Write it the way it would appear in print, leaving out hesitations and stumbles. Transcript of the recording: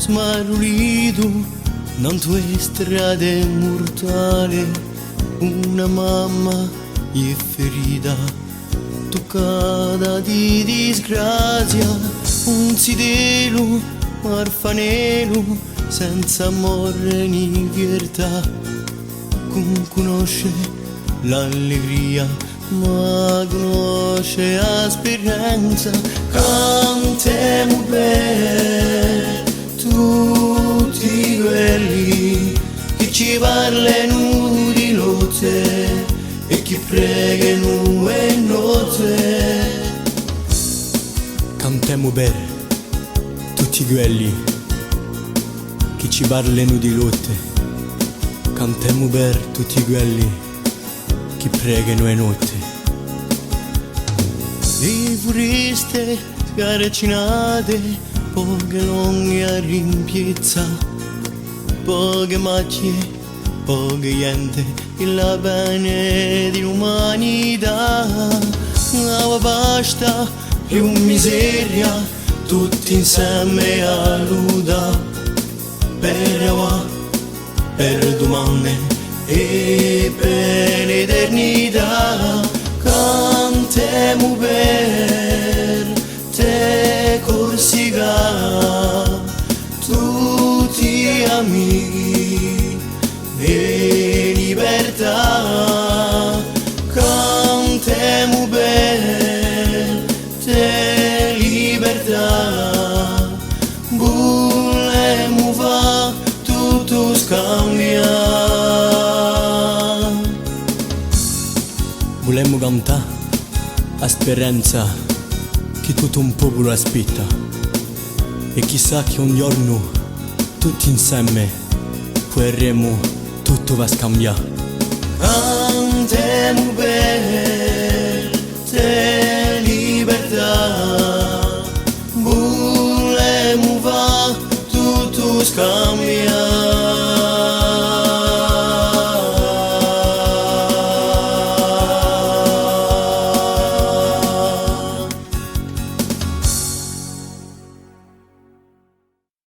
smarrito, non tue strade mortali, una mamma è ferita, toccata di disgrazia, un sidelo orfanelo, senza amore né verità, non conosce l'allegria, ma conosce la speranza. Cantiamo per tutti quelli che ci parlano di lotte e che pregano e notte. Cantiamo per tutti quelli che ci parlano di lotte. Cantiamo per tutti quelli che pregano e notte. Le foreste scarcinate, poche lunghe a rimpiezza, poche macchie, poche gente, e la bene di l'umanità. La basta più miseria, tutti insieme a luda, per ora, per domani e per l'eternità. Cantiamo per te Corsica, tutti amici e libertà. Cantiamo per te libertà, vogliamo fa tutto scambiare. Volemmo cantare la speranza che tutto un popolo aspetta, e chissà che un giorno tutti insieme potremo tutto va scambiare. Cantiamo per te